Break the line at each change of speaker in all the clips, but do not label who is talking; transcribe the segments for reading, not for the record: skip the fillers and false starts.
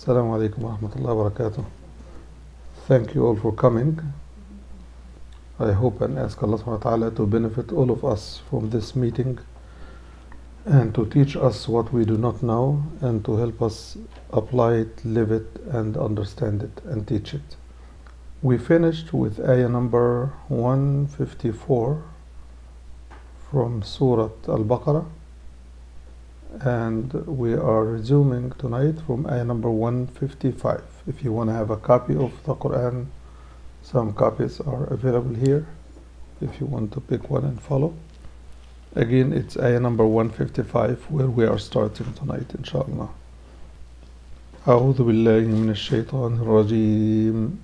Assalamu alaikum wa rahmatullahi wa barakatuh. Thank you all for coming. I hope and ask Allah subhanahu wa ta'ala to benefit all of us from this meeting and to teach us what we do not know and to help us apply it, live it, and understand it and teach it. We finished with ayah number 154 from Surah Al-Baqara, and we are resuming tonight from ayah number 155. If you want to have a copy of the Quran, some copies are available here if you want to pick one and follow. Again, it's ayah number 155 where we are starting tonight, inshallah. أعوذ بالله من الشيطان الرجيم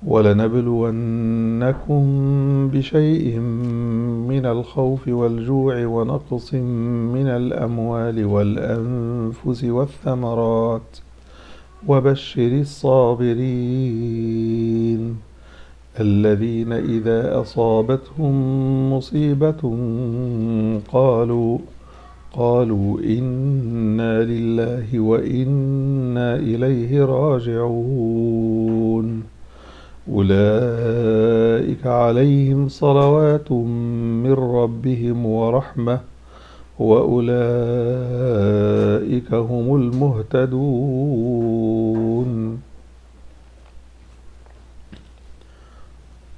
ولنبلونكم بشيء من الخوف والجوع ونقص من الأموال والأنفس والثمرات وبشر الصابرين الذين إذا أصابتهم مصيبة قالوا إنا لله وإنا إليه راجعون أولئك عليهم صلوات من ربهم ورحمة وأولئك هم المهتدون.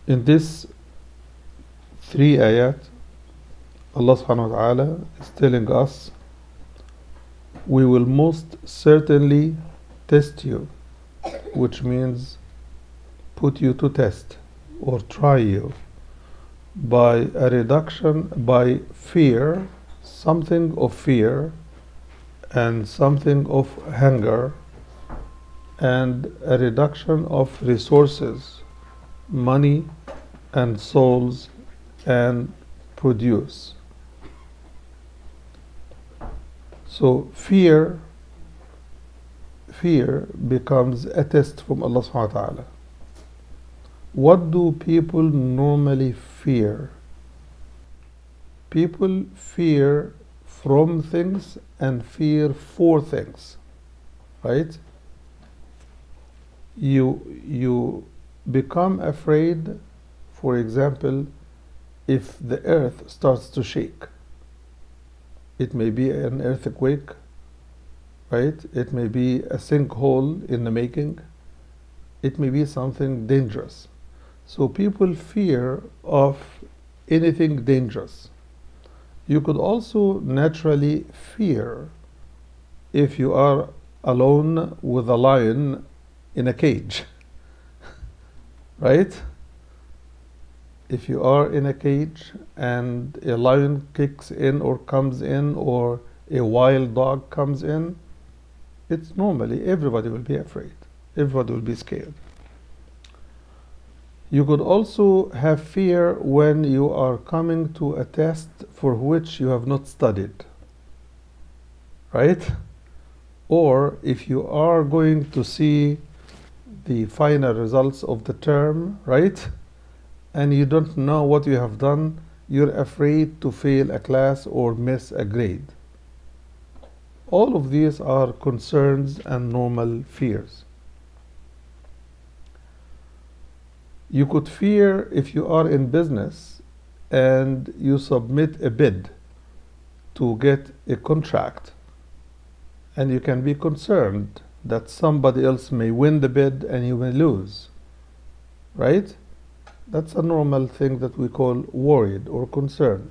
In this 3 ayat, Allah subhanahu wa ta'ala is telling us, we will most certainly test you, which means put you to test or try you by a reduction, by fear, something of fear and something of hunger, and a reduction of resources, money and souls and produce. So fear becomes a test from Allah subhanahu wa ta'ala. What do people normally fear? People fear from things and fear for things, right? You become afraid, for example, if the earth starts to shake. It may be an earthquake, right? It may be a sinkhole in the making. It may be something dangerous. So people fear of anything dangerous. You could also naturally fear if you are alone with a lion in a cage, right? If you are in a cage and a lion kicks in or comes in or a wild dog comes in, it's normally everybody will be afraid. Everybody will be scared. You could also have fear when you are coming to a test for which you have not studied, right? Or if you are going to see the final results of the term, right? And you don't know what you have done, you're afraid to fail a class or miss a grade. All of these are concerns and normal fears. You could fear if you are in business and you submit a bid to get a contract, and you can be concerned that somebody else may win the bid and you may lose, right? That's a normal thing that we call worried or concern.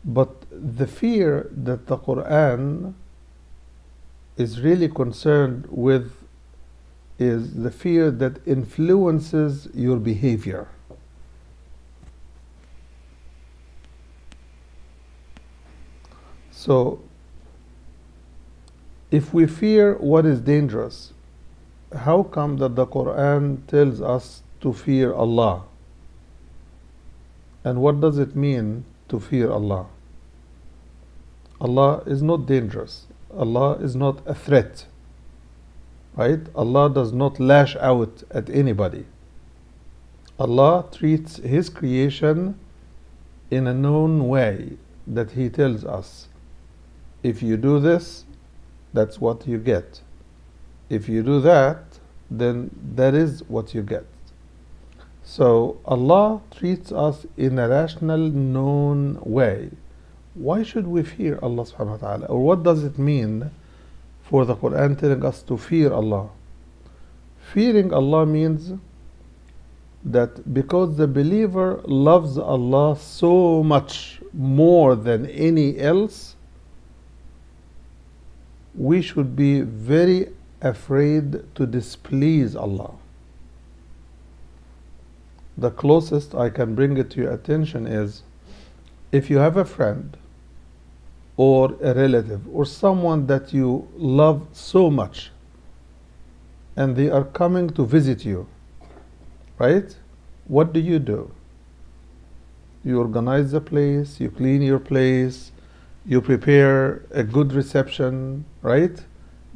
But the fear that the Quran is really concerned with is the fear that influences your behavior. So, if we fear what is dangerous, how come that the Quran tells us to fear Allah? And what does it mean to fear Allah? Allah is not dangerous. Allah is not a threat. Right? Allah does not lash out at anybody. Allah treats His creation in a known way that He tells us. If you do this, that's what you get. If you do that, then that is what you get. So Allah treats us in a rational, known way. Why should we fear Allah subhanahu wa ta'ala? Or what does it mean for the Quran telling us to fear Allah? Fearing Allah means that because the believer loves Allah so much more than any else, we should be very afraid to displease Allah. The closest I can bring it to your attention is if you have a friend or a relative or someone that you love so much and they are coming to visit you, right? What do? You organize the place, you clean your place, you prepare a good reception, right?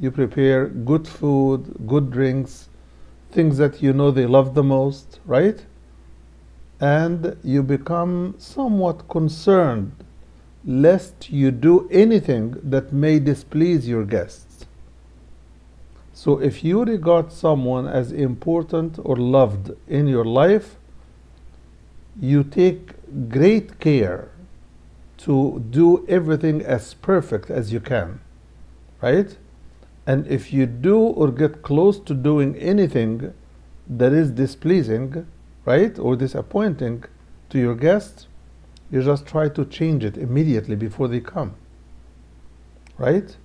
You prepare good food, good drinks, things that you know they love the most, right? And you become somewhat concerned lest you do anything that may displease your guests. So if you regard someone as important or loved in your life, you take great care to do everything as perfect as you can, right? And if you do or get close to doing anything that is displeasing, right, or disappointing to your guests, you just try to change it immediately before they come, right?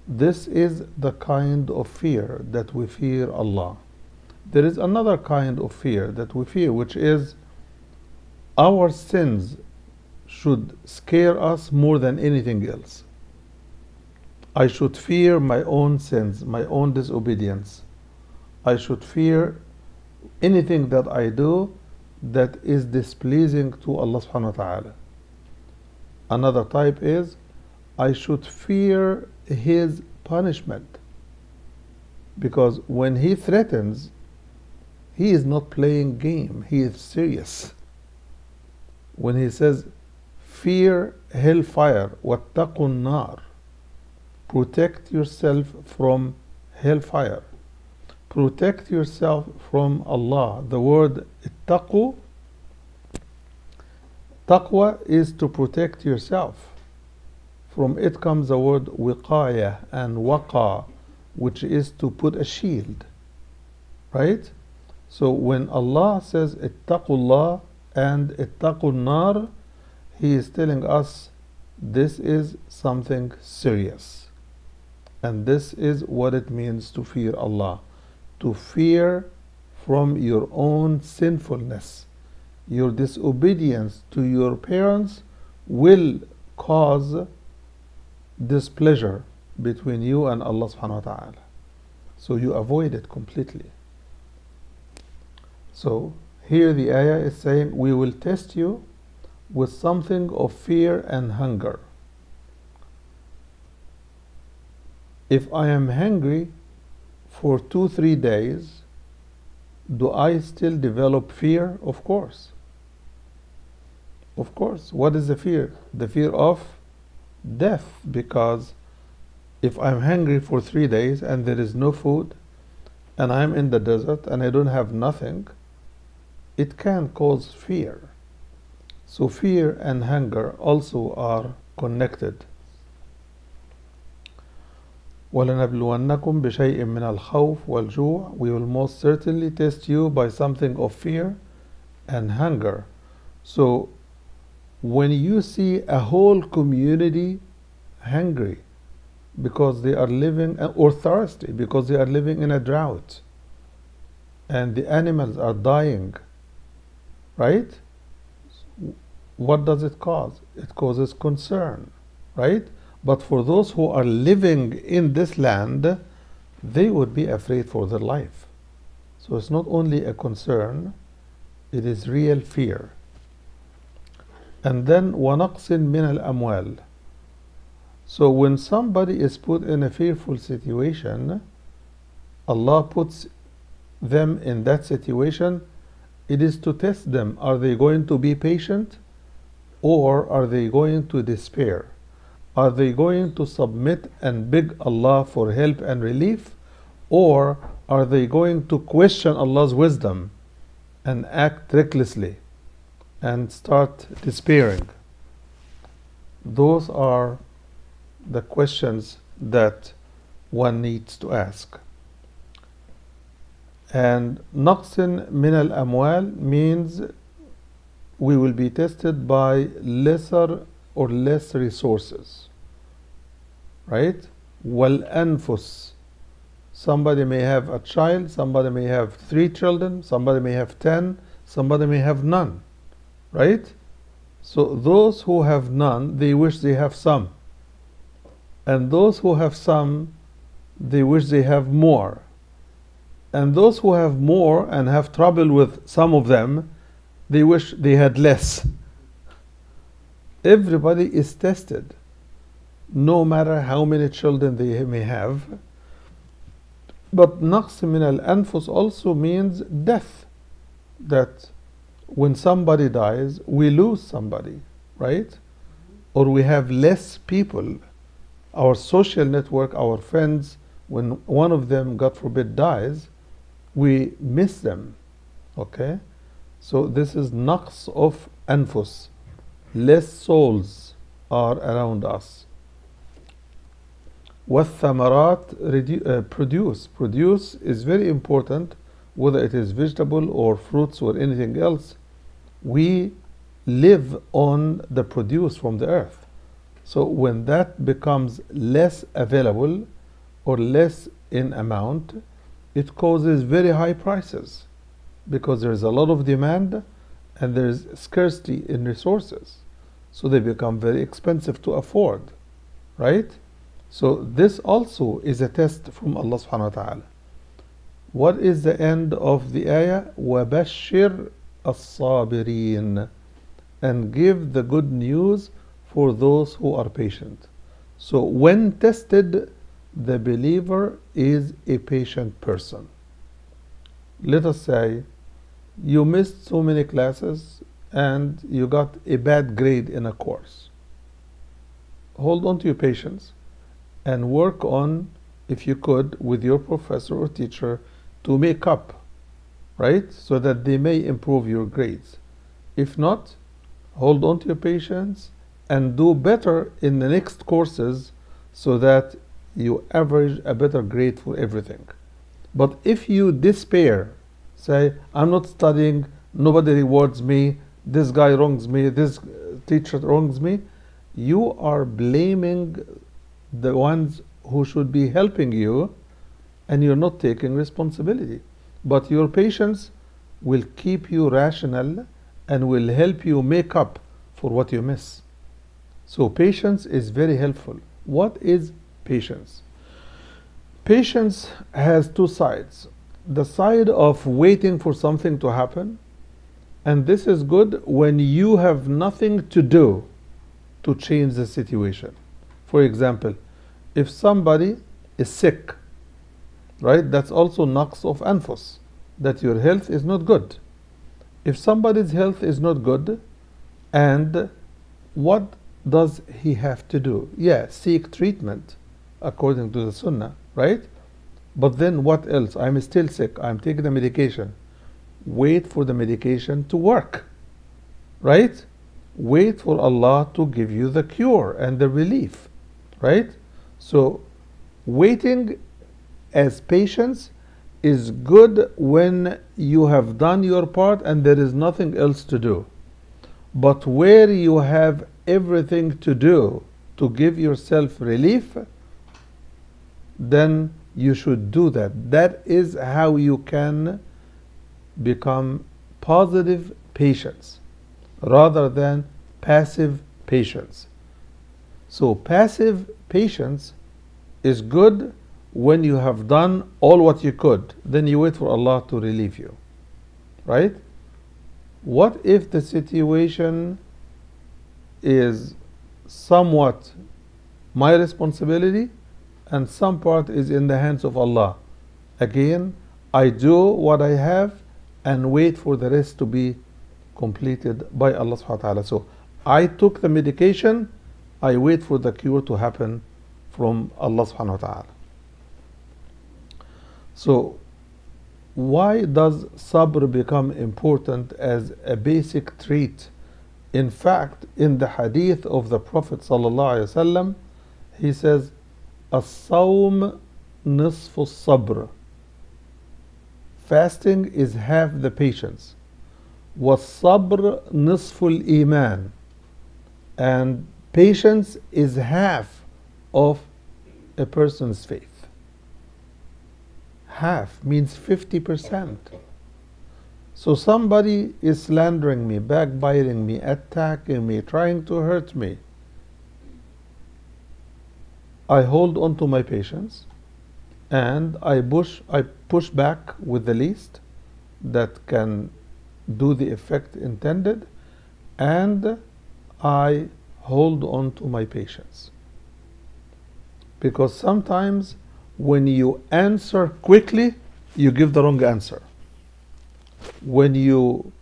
This is the kind of fear that we fear Allah. There is another kind of fear that we fear, which is our sins should scare us more than anything else. I should fear my own sins, my own disobedience. I should fear anything that I do that is displeasing to Allah subhanahu wa ta'ala. Another type is I should fear His punishment, because when He threatens, He is not playing game, He is serious. When He says fear hellfire, وَاتَّقُوا النَّارِ, protect yourself from hellfire, protect yourself from Allah. The word ittaqu, taqwa is to protect yourself. From it comes the word wiqaya and waqa, which is to put a shield, right? So when Allah says ittaqullah and ittaqun nar, He is telling us this is something serious. And this is what it means to fear Allah. To fear from your own sinfulness. Your disobedience to your parents will cause displeasure between you and Allah subhanahu wa ta'ala. So you avoid it completely. So here the ayah is saying, we will test you with something of fear and hunger. If I am hungry for 2-3 days, do I still develop fear? Of course. Of course. What is the fear? The fear of death. Because if I'm hungry for 3 days and there is no food, and I'm in the desert and I don't have nothing, it can cause fear. So fear and hunger also are connected. وَلَنَبْلُوَنَّكُمْ بِشَيْءٍ مِّنَ الْخَوْفِ وَالْجُوعِ. We will most certainly test you by something of fear and hunger. So when you see a whole community hungry because they are living, or thirsty because they are living in a drought, and the animals are dying, right? What does it cause? It causes concern, right? But for those who are living in this land, they would be afraid for their life. So it's not only a concern, it is real fear. And then وَنَقْصٍ مِّنَ الْأَمْوَالِ. So when somebody is put in a fearful situation, Allah puts them in that situation. It is to test them. Are they going to be patient, or are they going to despair? Are they going to submit and beg Allah for help and relief, or are they going to question Allah's wisdom and act recklessly and start despairing? Those are the questions that one needs to ask. And naqsin min al-amwal means we will be tested by lesser or less resources, right? Wal anfus, somebody may have a child, somebody may have 3 children, somebody may have 10, somebody may have none, right? So those who have none, they wish they have some, and those who have some, they wish they have more, and those who have more and have trouble with some of them, they wish they had less. Everybody is tested, no matter how many children they may have. But naqs min al-anfus also means death, that when somebody dies, we lose somebody, right? Or we have less people. Our social network, our friends, when one of them, God forbid, dies, we miss them, okay? So this is naqs of anfus. Less souls are around us. وَالثَّمَرَاتِ produce. Produce is very important, whether it is vegetable or fruits or anything else. We live on the produce from the earth. So when that becomes less available or less in amount, it causes very high prices, because there is a lot of demand and there is scarcity in resources. So they become very expensive to afford, right? So this also is a test from Allah subhanahu wa ta'ala. What is the end of the ayah? وَبَشِّرْ الصَّابِرِينَ, and give the good news for those who are patient. So when tested, the believer is a patient person. Let us say you missed so many classes and you got a bad grade in a course. Hold on to your patience and work on, if you could, with your professor or teacher to make up, right? So that they may improve your grades. If not, hold on to your patience and do better in the next courses so that you average a better grade for everything. But if you despair, say, I'm not studying, nobody rewards me, this guy wrongs me, this teacher wrongs me, you are blaming the ones who should be helping you, and you're not taking responsibility. But your patience will keep you rational and will help you make up for what you miss. So patience is very helpful. What is patience? Patience has 2 sides. The side of waiting for something to happen, and this is good when you have nothing to do to change the situation. For example, if somebody is sick, right, that's also naqs of anfus, that your health is not good. If somebody's health is not good, and what does he have to do? Yeah, seek treatment according to the sunnah, right? But then what else? I'm still sick, I'm taking the medication. Wait for the medication to work, right? Wait for Allah to give you the cure and the relief, right? So waiting as patience is good when you have done your part and there is nothing else to do. But where you have everything to do to give yourself relief, then you should do that. That is how you can become positive patience rather than passive patience. So passive patience is good when you have done all what you could, then you wait for Allah to relieve you, right? What if the situation is somewhat my responsibility and some part is in the hands of Allah? Again, I do what I have and wait for the rest to be completed by Allah subhanahu wa ta'ala. So I took the medication I wait for the cure to happen from Allah subhanahu wa ta'ala. So why does sabr become important as a basic trait? In fact, in the hadith of the Prophet sallallahu alaihi wasallam, he says, "As-sawm nisfu sabr." Fasting is half the patience. Was-sabr nisful iman. And patience is half of a person's faith. Half means 50%. So somebody is slandering me, backbiting me, attacking me, trying to hurt me. I hold on to my patience and I push back with the least that can do the effect intended, and I hold on to my patience. Because sometimes when you answer quickly, you give the wrong answer. When you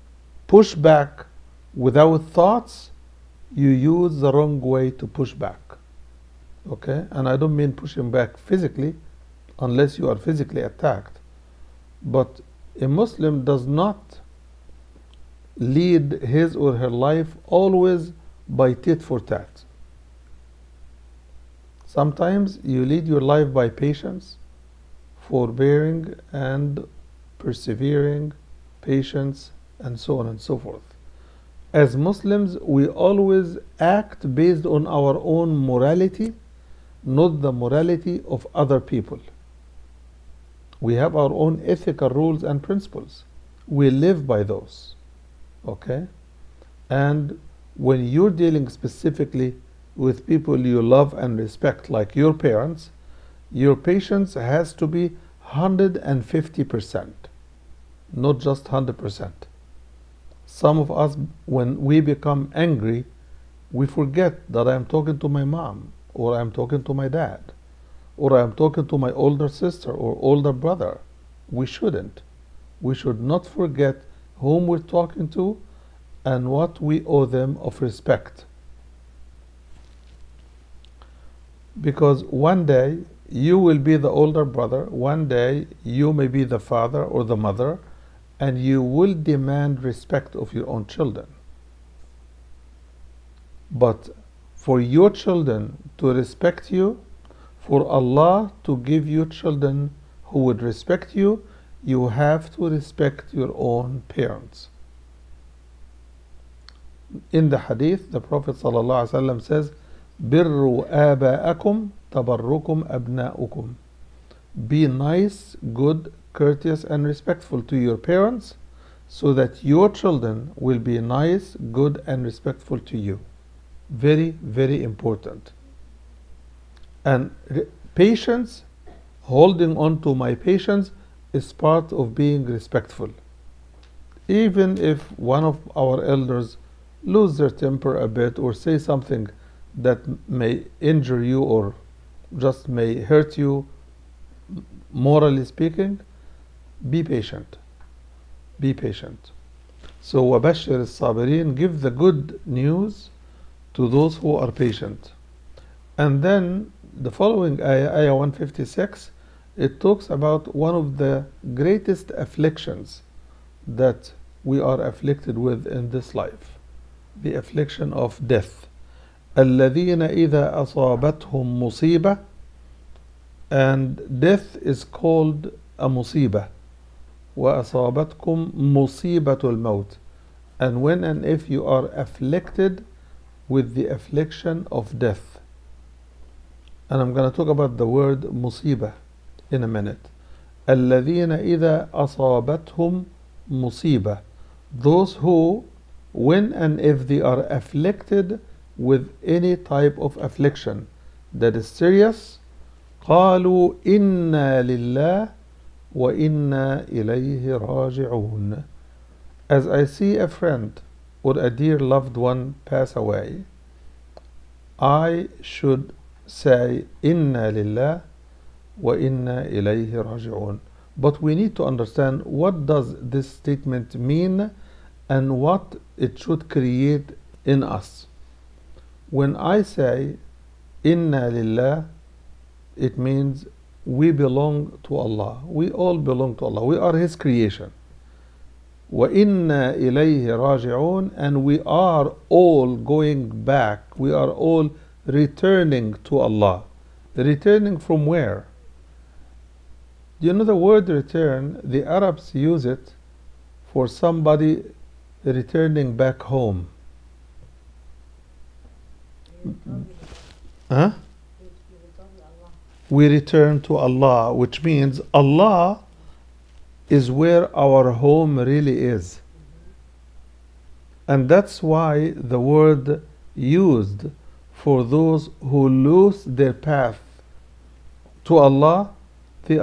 push back without thoughts, you use the wrong way to push back. Okay? And I don't mean pushing back physically, unless you are physically attacked. But a Muslim does not lead his or her life always by tit for tat. Sometimes you lead your life by patience, forbearing and persevering, patience, and so on and so forth. As Muslims, we always act based on our own morality, not the morality of other people. We have our own ethical rules and principles. We live by those. Okay? And when you're dealing specifically with people you love and respect, like your parents, your patience has to be 150%, not just 100%. Some of us, when we become angry, we forget that I'm talking to my mom, or I'm talking to my dad, or I'm talking to my older sister or older brother. We shouldn't. We should not forget whom we're talking to and what we owe them of respect. Because one day you will be the older brother, one day you may be the father or the mother, and you will demand respect of your own children. But for your children to respect you, for Allah to give you children who would respect you, you have to respect your own parents. In the hadith, the Prophet ﷺ says, "Birru aba'akum tabarrukum abna'ukum." Be nice, good, courteous, and respectful to your parents, so that your children will be nice, good, and respectful to you. Very, very important. And patience, holding on to my patience, is part of being respectful. Even if one of our elders lose their temper a bit or say something that may injure you or just may hurt you, morally speaking, be patient. Be patient. So, وَبَشِّرِ الصَّابِرِينَ, give the good news to those who are patient. And then the following ayah, ayah 156, it talks about one of the greatest afflictions that we are afflicted with in this life, the affliction of death. الَّذِينَ إِذَا أَصَابَتْهُمْ مُصِيبَةٌ, and death is called a musibah. وَأَصَابَتْكُمْ مُصِيبَةُ الْمَوْتِ, and when and if you are afflicted with the affliction of death. And I'm going to talk about the word musibah in a minute. الَّذِينَ إِذَا أَصَابَتْهُمْ مُصِيبَةٌ, those who, when and if they are afflicted with any type of affliction that is serious, قالوا إنا لله وإنا إليه راجعون. As I see a friend or a dear loved one pass away, I should say إنا لله وإنا إليه راجعون. But we need to understand, what does this statement mean and what it should create in us. When I say Inna Lillah, it means we belong to Allah. We all belong to Allah. We are His creation. وَإِنَّا إِلَيْهِ رَاجِعُونَ, and we are all going back. We are all returning to Allah. Returning from where? You know the word return, the Arabs use it for somebody returning back home. Huh? We return to Allah, which means Allah is where our home really is. And that's why the word used for those who lose their path to Allah, we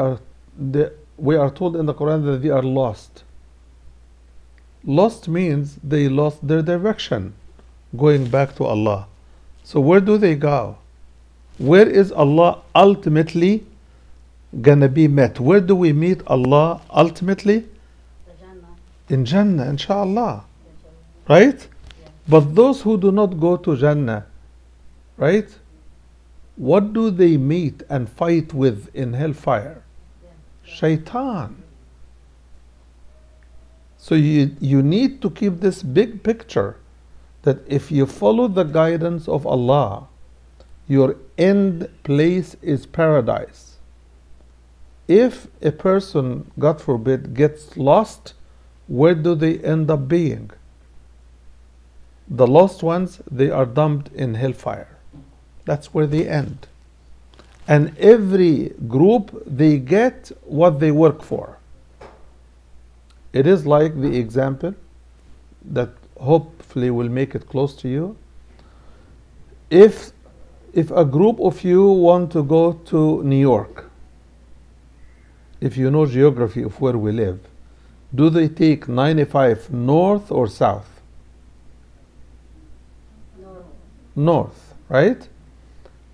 are told in the Quran that they are lost. Lost means they lost their direction, going back to Allah. So where do they go? Where is Allah ultimately gonna be met? Where do we meet Allah ultimately? In Jannah, inshallah. Right? But those who do not go to Jannah, right? What do they meet and fight with in hellfire? Shaitan. So you need to keep this big picture that if you follow the guidance of Allah, your end place is paradise. If a person, God forbid, gets lost, where do they end up being? The lost ones, they are dumped in hellfire. That's where they end. And every group, they get what they work for. It is like the example that hopefully will make it close to you. If a group of you want to go to New York, if you know geography of where we live, do they take 95 north or south? North, right?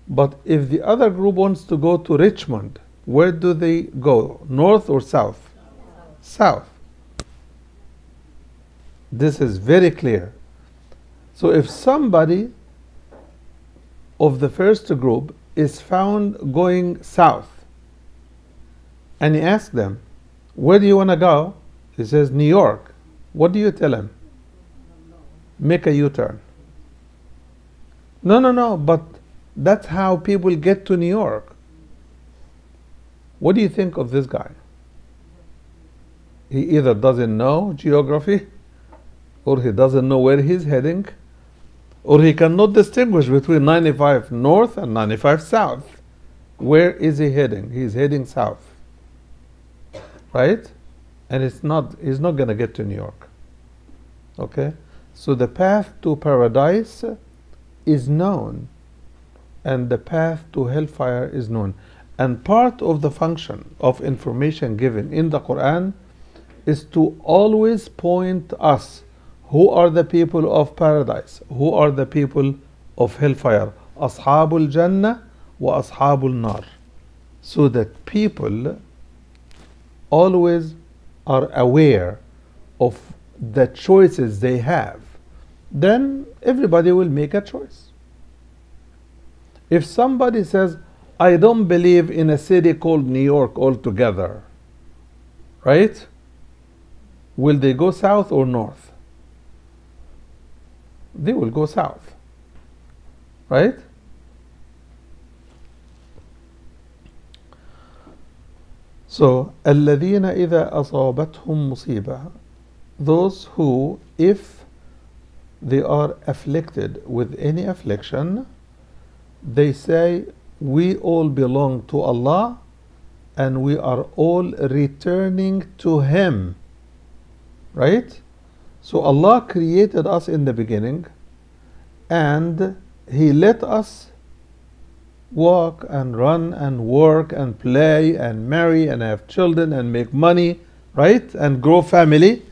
But if the other group wants to go to Richmond, where do they go? North or south? South. This is very clear. So if somebody of the first group is found going south, and you ask them, where do you want to go? He says, New York. What do you tell him? Make a U-turn. No, but that's how people get to New York. What do you think of this guy? He either doesn't know geography, or he doesn't know where he's heading, or he cannot distinguish between 95 north and 95 south. Where is he heading? He's heading south. Right? And he's not going to get to New York. Okay? So the path to paradise is known, and the path to hellfire is known. And part of the function of information given in the Quran is to always point us who are the people of paradise, who are the people of hellfire, Ashabul Jannah wa Ashabul Nar, so that people always are aware of the choices they have. Then everybody will make a choice. If somebody says, I don't believe in a city called New York altogether, right? Will they go south or north? They will go south, right? So, الَّذِينَ إِذَا أَصَابَتْهُمْ مُصِيبَةٌ, those who, if they are afflicted with any affliction, they say, we all belong to Allah and we are all returning to Him. Right? So Allah created us in the beginning, and He let us walk and run and work and play and marry and have children and make money, right? And grow family.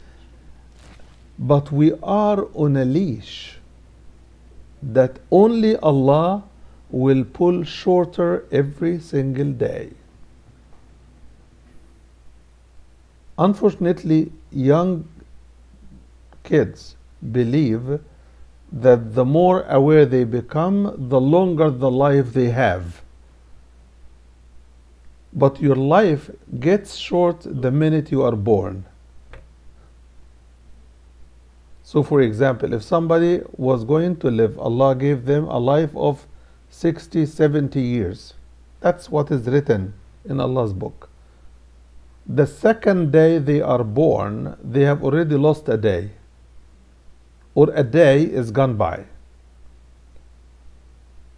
But we are on a leash that only Allah will pull shorter every single day. Unfortunately, young kids believe that the more aware they become, the longer the life they have. But your life gets short the minute you are born. So for example, if somebody was going to live, Allah gave them a life of 60, 70 years. That's what is written in Allah's book. The second day they are born, they have already lost a day, or a day is gone by.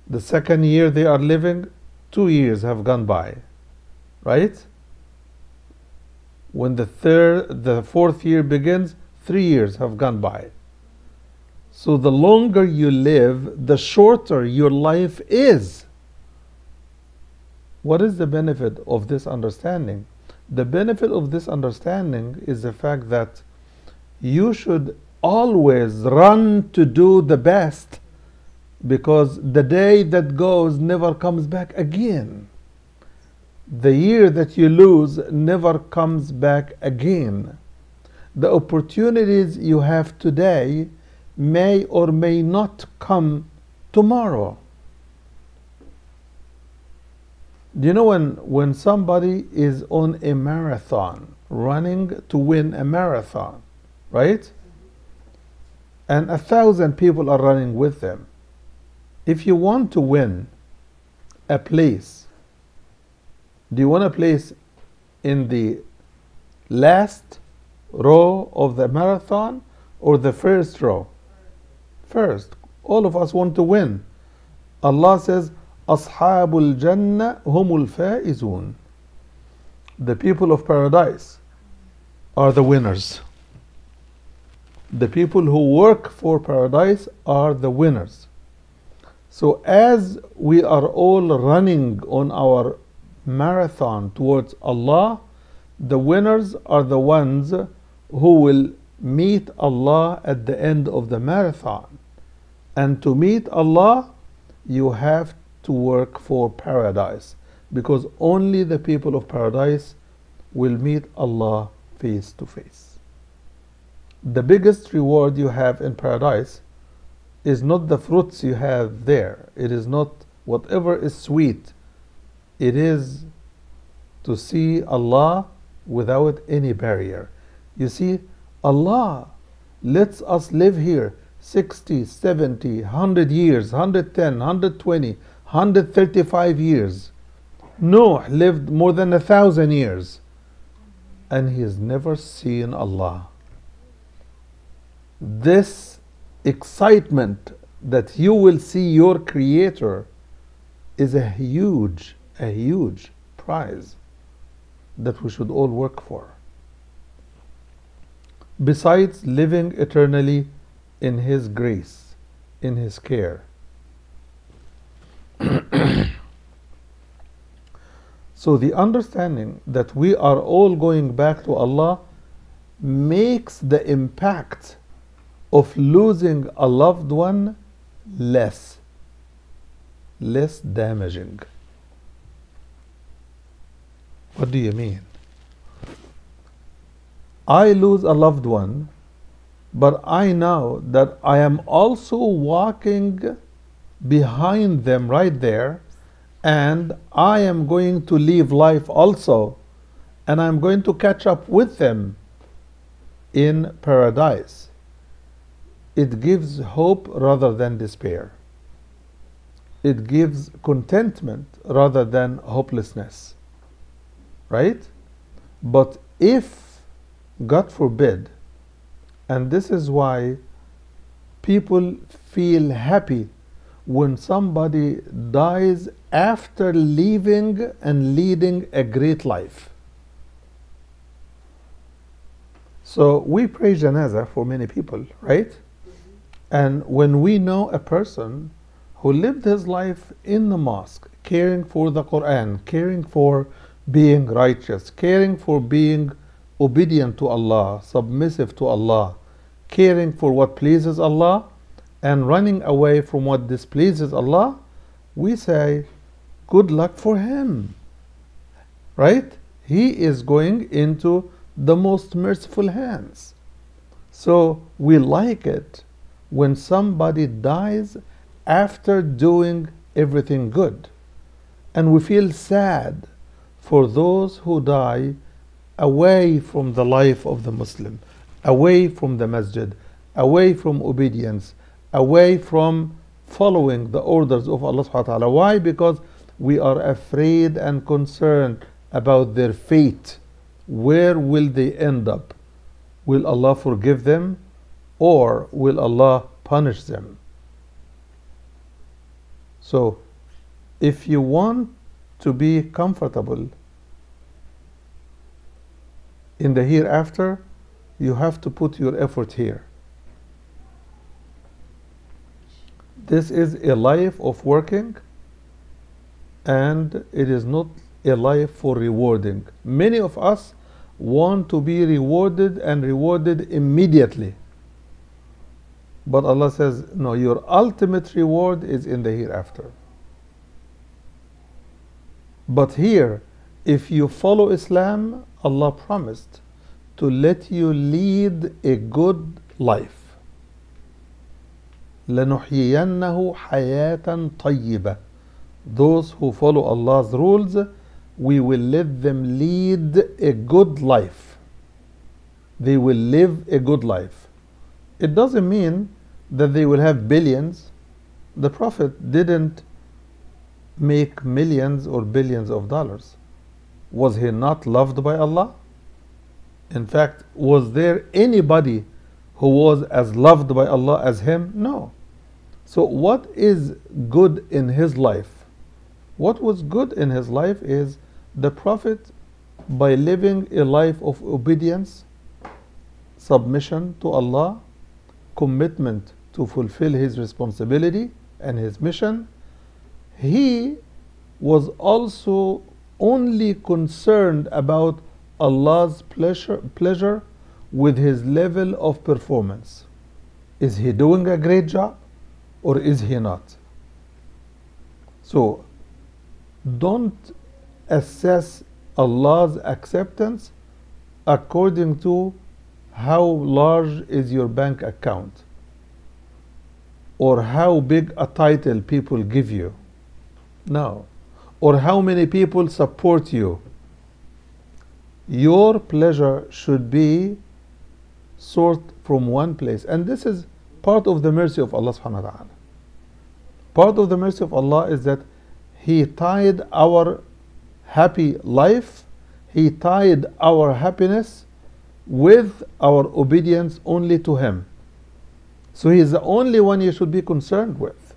The second year they are living, 2 years have gone by, right? When the fourth year begins, 3 years have gone by. So the longer you live, the shorter your life is. What is the benefit of this understanding? The benefit of this understanding is the fact that you should always run to do the best, because the day that goes never comes back again. The year that you lose never comes back again. The opportunities you have today may or may not come tomorrow. Do you know when somebody is on a marathon, running to win a marathon, right? And 1,000 people are running with them. If you want to win a place, do you want a place in the last row of the marathon or the first row? First. All of us want to win. Allah says, Ashabul Jannah humul faizun. The people of paradise are the winners. The people who work for paradise are the winners. So as we are all running on our marathon towards Allah, the winners are the ones who will meet Allah at the end of the marathon. And to meet Allah, you have to work for paradise, because only the people of paradise will meet Allah face to face. The biggest reward you have in paradise is not the fruits you have there. It is not whatever is sweet. It is to see Allah without any barrier. You see, Allah lets us live here 60, 70, 100 years, 110, 120, 135 years. Noah lived more than 1,000 years, and he has never seen Allah. This excitement that you will see your Creator is a huge prize that we should all work for. Besides living eternally in His grace, in His care. So the understanding that we are all going back to Allah makes the impact of losing a loved one less damaging. What do you mean? I lose a loved one, but I know that I am also walking behind them right there, and I am going to leave life also, and I'm going to catch up with them in paradise. It gives hope rather than despair. It gives contentment rather than hopelessness. Right? But if, God forbid, and this is why people feel happy when somebody dies after living and leading a great life. So we pray janazah for many people, right? And when we know a person who lived his life in the mosque, caring for the Quran, caring for being righteous, caring for being obedient to Allah, submissive to Allah, caring for what pleases Allah, and running away from what displeases Allah, we say, good luck for him. Right? He is going into the most merciful hands. So we like it when somebody dies after doing everything good. And we feel sad for those who die away from the life of the Muslim, away from the masjid, away from obedience, away from following the orders of Allah subhanahu wa ta'ala. Why? Because we are afraid and concerned about their fate. Where will they end up? Will Allah forgive them, or will Allah punish them? So, if you want to be comfortable in the hereafter, you have to put your effort here. This is a life of working, and it is not a life for rewarding. Many of us want to be rewarded and rewarded immediately. But Allah says, no, your ultimate reward is in the hereafter. But here, if you follow Islam, Allah promised to let you lead a good life. لَنُحْيِيَنَّهُ حَيَاةً طَيِّبَةً. Those who follow Allah's rules, we will let them lead a good life. They will live a good life. It doesn't mean that they will have billions. The Prophet didn't make millions or billions of dollars. Was he not loved by Allah? In fact, was there anybody who was as loved by Allah as him? No. So what is good in his life? What was good in his life is the Prophet, by living a life of obedience, submission to Allah, commitment to fulfill his responsibility and his mission, he was also only concerned about Allah's pleasure with his level of performance. Is he doing a great job, or is he not? So don't assess Allah's acceptance according to how large is your bank account, or how big a title people give you. No. Or how many people support you. Your pleasure should be sourced from one place. And this is part of the mercy of Allah subhanahu wa ta'ala. Part of the mercy of Allah is that He tied our happy life, He tied our happiness with our obedience only to Him. So He is the only one you should be concerned with.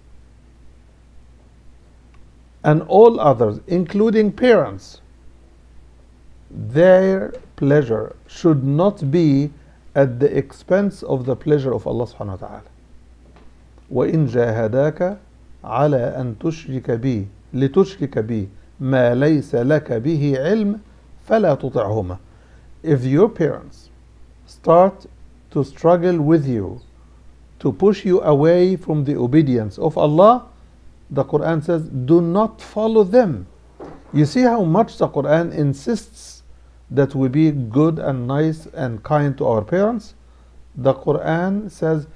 And all others, including parents, their pleasure should not be at the expense of the pleasure of Allah subhanahu wa ta'ala. وَإِن جَاهَدَاكَ عَلَىٰ أَن تُشْرِكَ بِي لِتُشْرِكَ بِي مَا لَيْسَ لَكَ بِهِ عِلْمٍ فَلَا تُطِعْهُمَا. If your parents start to struggle with you, to push you away from the obedience of Allah, the Quran says, do not follow them. You see how much the Quran insists that we be good and nice and kind to our parents? The Quran says,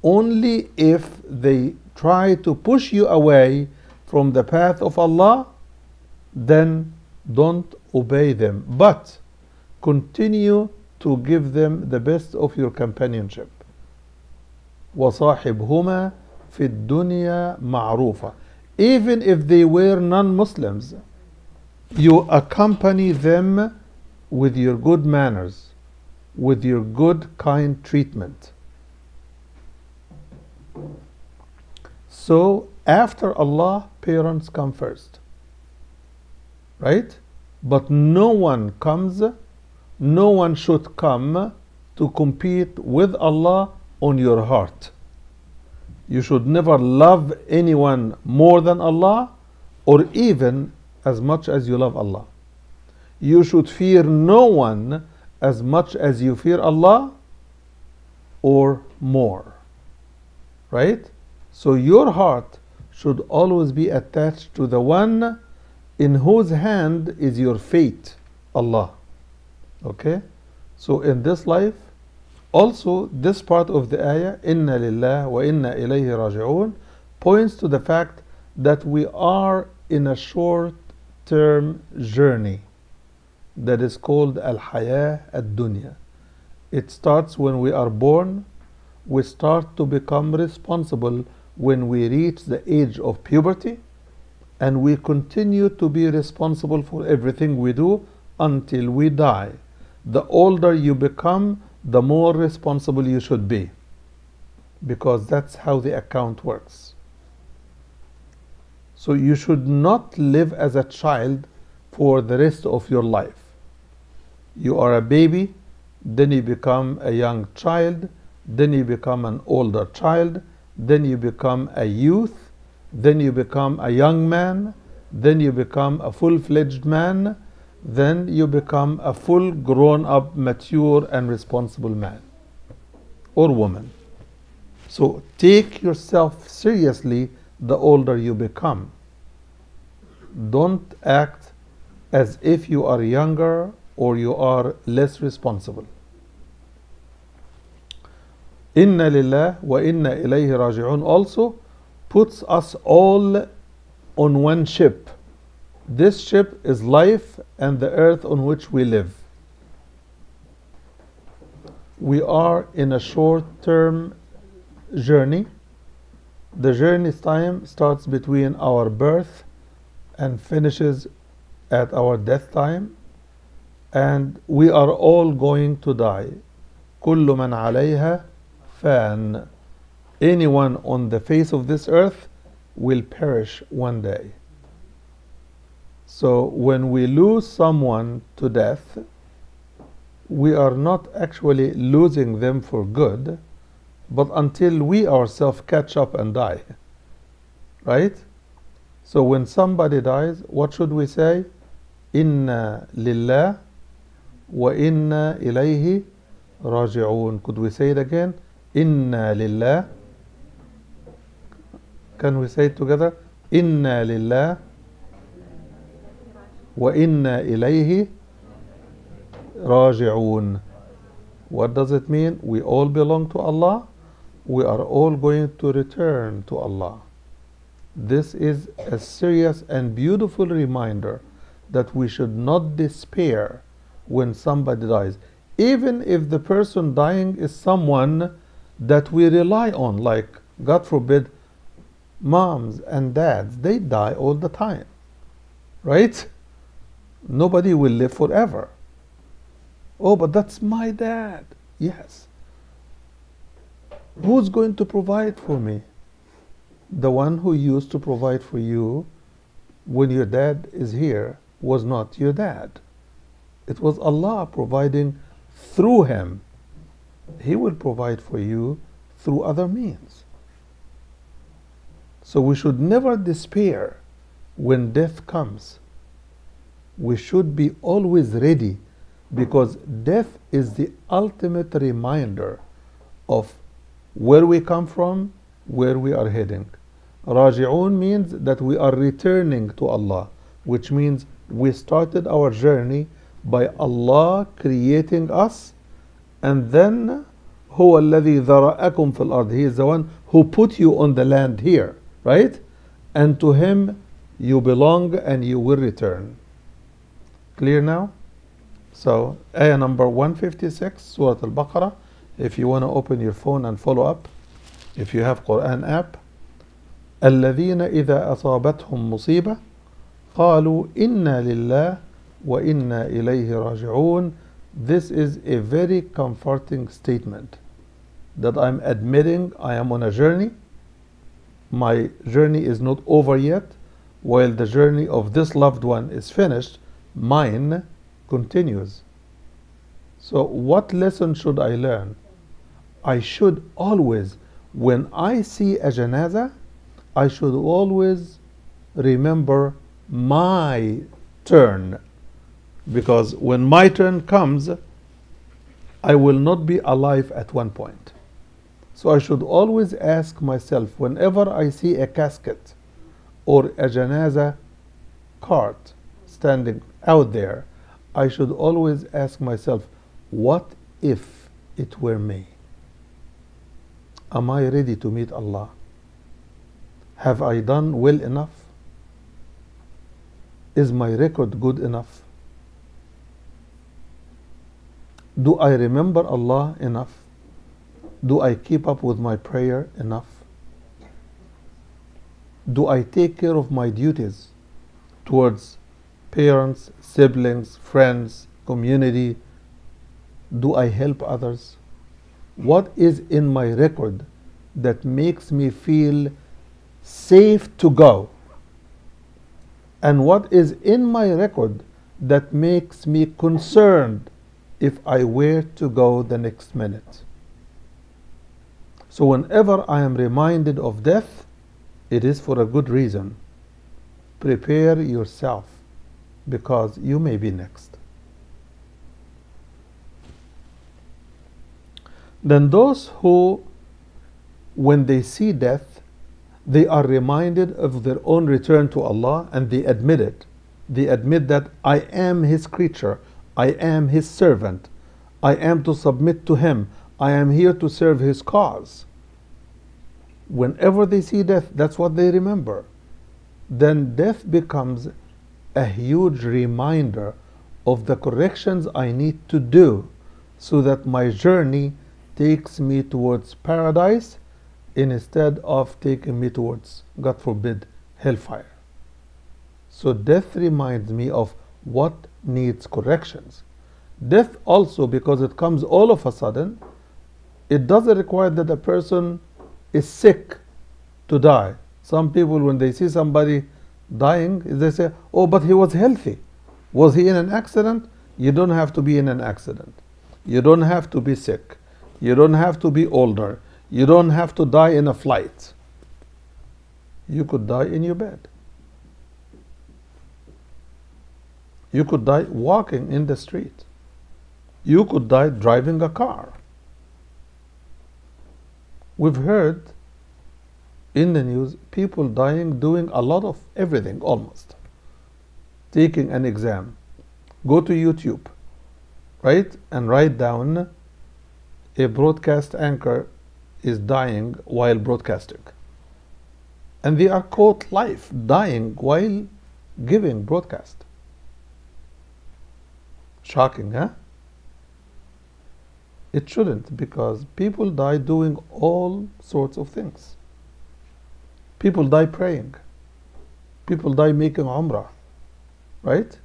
only if they try to push you away from the path of Allah, then don't obey them. But continue to give them the best of your companionship. وَصَاحِبْهُمَا فِي الدُّنْيَا مَعْرُوفًا. Even if they were non-Muslims, you accompany them with your good manners, with your good, kind treatment. So, after Allah, parents come first. Right? But no one should come to compete with Allah on your heart. You should never love anyone more than Allah, or even as much as you love Allah. You should fear no one as much as you fear Allah, or more. Right? So your heart should always be attached to the one in whose hand is your fate, Allah. Okay? So in this life, Also, this part of the ayah, Inna lillah wa inna ilayhi raji'un, points to the fact that we are in a short-term journey that is called Al-Hayah Ad-Dunya. It starts when we are born. We start to become responsible when we reach the age of puberty, and we continue to be responsible for everything we do until we die. The older you become, the more responsible you should be, because that's how the account works. So you should not live as a child for the rest of your life. You are a baby, then you become a young child, then you become an older child, then you become a youth, then you become a young man, then you become a full-fledged man, then you become a full grown-up, mature and responsible man or woman. So take yourself seriously the older you become. Don't act as if you are younger or you are less responsible. Inna lillah wa inna ilayhi raji'un also puts us all on one ship. This ship is life and the earth on which we live. We are in a short-term journey. The journey's time starts between our birth and finishes at our death time, and we are all going to die. كل من عليها فان. Anyone on the face of this earth will perish one day. So when we lose someone to death, we are not actually losing them for good, but until we ourselves catch up and die. Right? So when somebody dies, what should we say? Inna lillah wa inna ilayhi raji'un. Could we say it again? Inna lillah. Can we say it together? Inna lillah wa inna ilayhi raji'un. What does it mean? We all belong to Allah. We are all going to return to Allah. This is a serious and beautiful reminder that we should not despair when somebody dies. Even if the person dying is someone that we rely on, like, God forbid, moms and dads, they die all the time. Right? Nobody will live forever. Oh, but that's my dad. Yes. Who's going to provide for me? The one who used to provide for you when your dad is here was not your dad. It was Allah providing through him. He will provide for you through other means. So we should never despair when death comes. We should be always ready, because death is the ultimate reminder of where we come from, where we are heading. Raji'un means that we are returning to Allah, which means we started our journey by Allah creating us, and then هو الذي ذرأكم في الأرض. He is the one who put you on the land here, right? And to him you belong and you will return. Clear now? So, ayah number 156, Surah Al-Baqarah. If you want to open your phone and follow up, if you have Quran app, الذين إذا أصابتهم مصيبة قالوا إنا لله وإنا إليه راجعون. This is a very comforting statement that I'm admitting I am on a journey. My journey is not over yet. While the journey of this loved one is finished, mine continues. So what lesson should I learn? I should always, when I see a janazah, I should always remember my turn, because when my turn comes, I will not be alive at one point. So I should always ask myself, whenever I see a casket or a janazah cart standing out there, I should always ask myself, what if it were me. Am I ready to meet Allah? Have I done well enough? Is my record good enough? Do I remember Allah enough? Do I keep up with my prayer enough? Do I take care of my duties towards parents, siblings, friends, community? Do I help others? What is in my record that makes me feel safe to go? And what is in my record that makes me concerned if I were to go the next minute? So whenever I am reminded of death, it is for a good reason. Prepare yourself, because you may be next. Then those who, when they see death, they are reminded of their own return to Allah, and they admit it. They admit that I am His creature, I am His servant, I am to submit to Him, I am here to serve His cause. Whenever they see death, that's what they remember. Then death becomes a huge reminder of the corrections I need to do so that my journey takes me towards paradise instead of taking me towards, God forbid, hellfire. So death reminds me of what needs corrections. Death also, because it comes all of a sudden, it doesn't require that a person is sick to die. Some people, when they see somebody dying, they say, oh, but he was healthy. Was he in an accident? You don't have to be in an accident. You don't have to be sick. You don't have to be older. You don't have to die in a flight. You could die in your bed. You could die walking in the street. You could die driving a car. We've heard in the news people dying doing a lot of everything almost. Taking an exam. Go to YouTube, right? And write down a broadcast anchor is dying while broadcasting. And they are caught live, dying while giving broadcast. Shocking, huh? It shouldn't, because people die doing all sorts of things. People die praying. People die making umrah, right?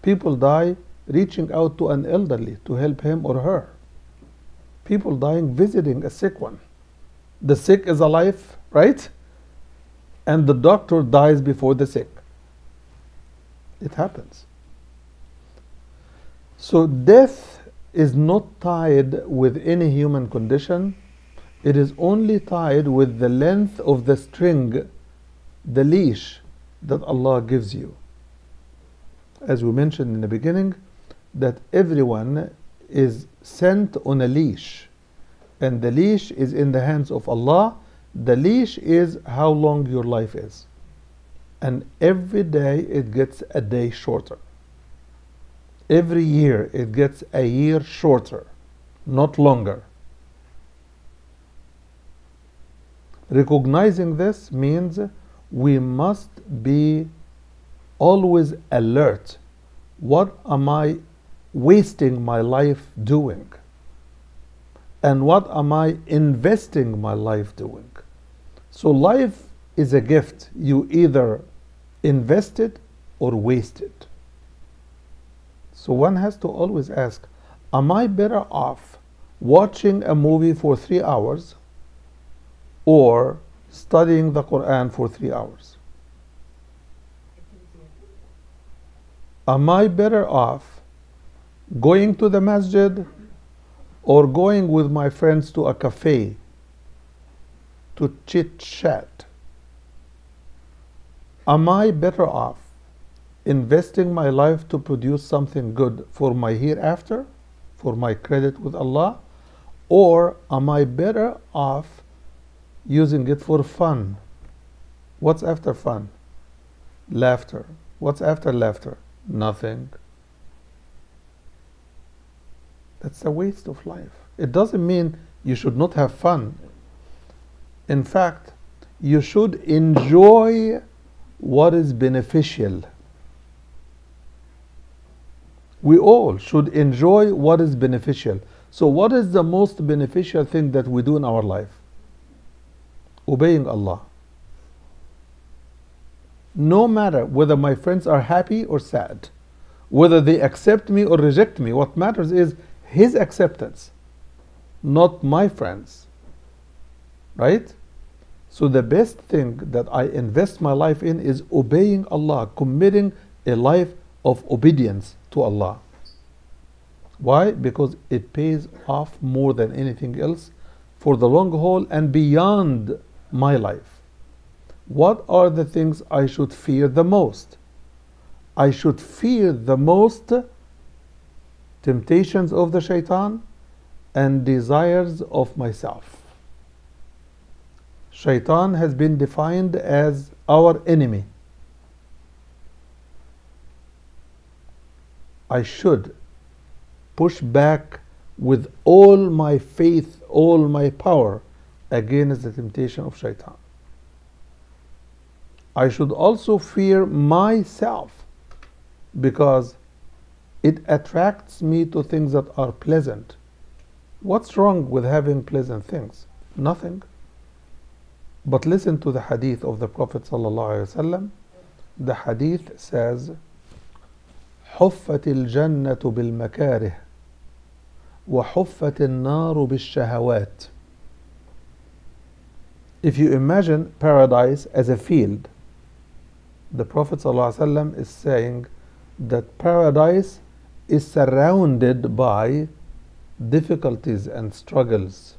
People die reaching out to an elderly to help him or her. People dying visiting a sick one. The sick is alive, right? And the doctor dies before the sick. It happens. So death is not tied with any human condition. It is only tied with the length of the string, the leash that Allah gives you. As we mentioned in the beginning, that everyone is sent on a leash, and the leash is in the hands of Allah. The leash is how long your life is, and every day it gets a day shorter. Every year it gets a year shorter, not longer. Recognizing this means we must be always alert. What am I wasting my life doing? And what am I investing my life doing? So life is a gift. You either invest it or waste it. So one has to always ask, am I better off watching a movie for 3 hours or studying the Quran for 3 hours? Am I better off going to the masjid or going with my friends to a cafe to chit-chat? Am I better off investing my life to produce something good for my hereafter, for my credit with Allah, or am I better off using it for fun? What's after fun? Laughter. What's after laughter? Nothing. That's a waste of life. It doesn't mean you should not have fun. In fact, you should enjoy what is beneficial. We all should enjoy what is beneficial. So what is the most beneficial thing that we do in our life? Obeying Allah. No matter whether my friends are happy or sad, whether they accept me or reject me, what matters is His acceptance, not my friends. Right? So the best thing that I invest my life in is obeying Allah, committing a life of obedience to Allah. Why? Because it pays off more than anything else for the long haul and beyond my life. What are the things I should fear the most? I should fear the most temptations of the shaitan and desires of myself. Shaitan has been defined as our enemy. I should push back with all my faith, all my power against the temptation of shaitan. I should also fear myself because it attracts me to things that are pleasant. What's wrong with having pleasant things? Nothing. But listen to the hadith of the Prophet ﷺ. The hadith says, حفت الجنة بالمكاره وحفت النار بالشهوات. If you imagine paradise as a field, the Prophet ﷺ is saying that paradise is surrounded by difficulties and struggles.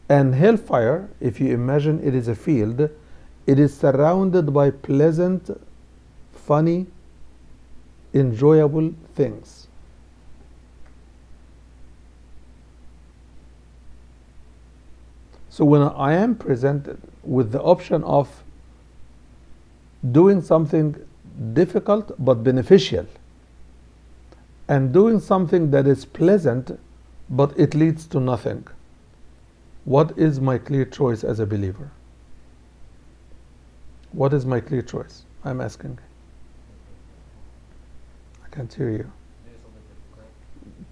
And hellfire, if you imagine it is a field, it is surrounded by pleasant, funny, enjoyable things. So when I am presented with the option of doing something difficult but beneficial, and doing something that is pleasant but it leads to nothing, what is my clear choice as a believer? What is my clear choice? I'm asking. I can't hear you.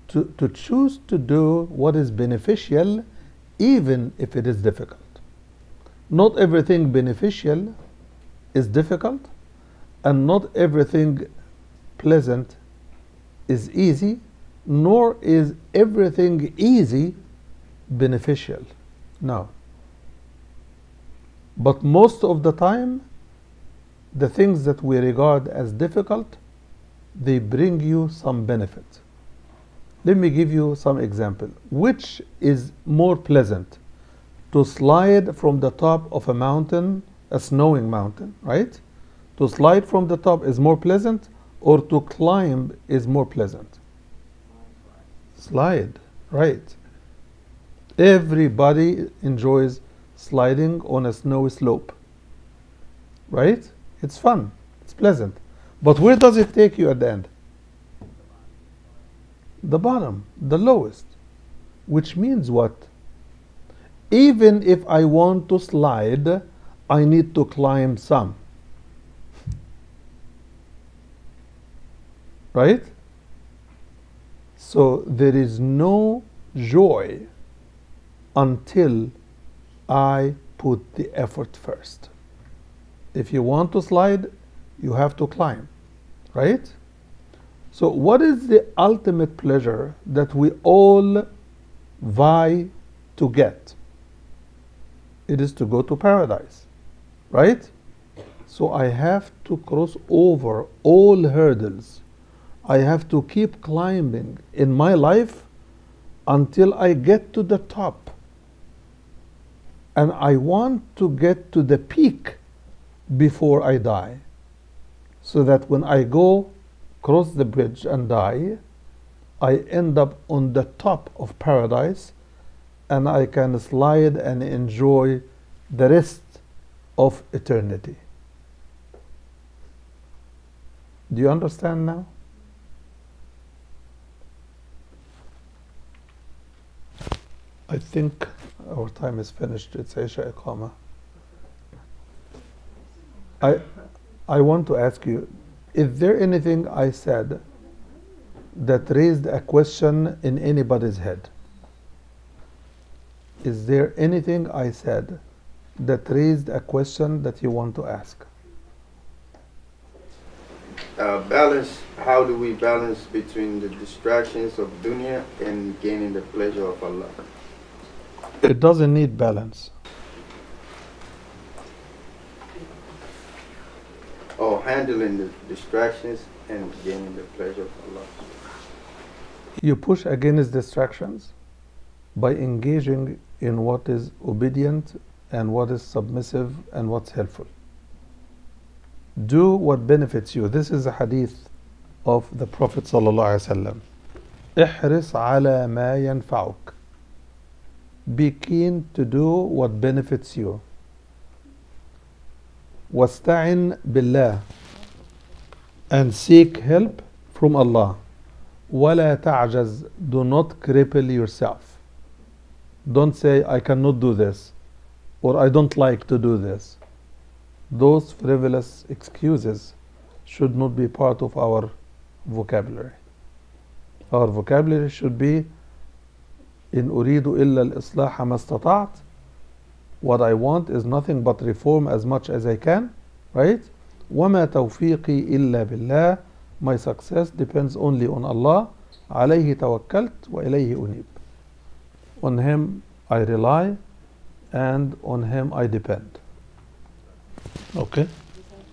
To choose to do what is beneficial even if it is difficult. Not everything beneficial is difficult, and not everything pleasant is easy, nor is everything easy beneficial. No. But most of the time, the things that we regard as difficult, they bring you some benefit. Let me give you some example. Which is more pleasant? To slide from the top of a mountain, a snowing mountain, right? To slide from the top is more pleasant, or to climb is more pleasant? Slide, right. Everybody enjoys sliding on a snowy slope, right? It's fun, it's pleasant. But where does it take you at the end? The bottom, the lowest. Which means what? Even if I want to slide, I need to climb some. Right? So there is no joy until I put the effort first. If you want to slide, you have to climb. Right? So what is the ultimate pleasure that we all vie to get? It is to go to paradise, right? So I have to cross over all hurdles. I have to keep climbing in my life until I get to the top. And I want to get to the peak before I die, so that when I go cross the bridge and die, I end up on the top of paradise, and I can slide and enjoy the rest of eternity. Do you understand now? think our time is finished. It's Isha Iqama. I want to ask you, is there anything I said that raised a question in anybody's head? Is there anything I said that raised a question that you want to ask?
Balance. How do we balance between the distractions of dunya and gaining the pleasure of Allah?
It doesn't need balance.
Or handling the distractions and gaining the pleasure of Allah.
You push against distractions by engaging in what is obedient and what is submissive and what's helpful. Do what benefits you. This is a hadith of the Prophet ﷺ. احرص على ما ينفعك. Be keen to do what benefits you. واستعن بالله. And seek help from Allah. ولا تعجز. Do not cripple yourself. Don't say, I cannot do this, or I don't like to do this. Those frivolous excuses should not be part of our vocabulary. Our vocabulary should be إن أريد إلا الإصلاح ما استطعت. What I want is nothing but reform as much as I can, right? وما توفيقي إلا بالله. My success depends only on Allah. عليه توكلت وإليه أنيب. On Him I rely and on Him I depend. Okay?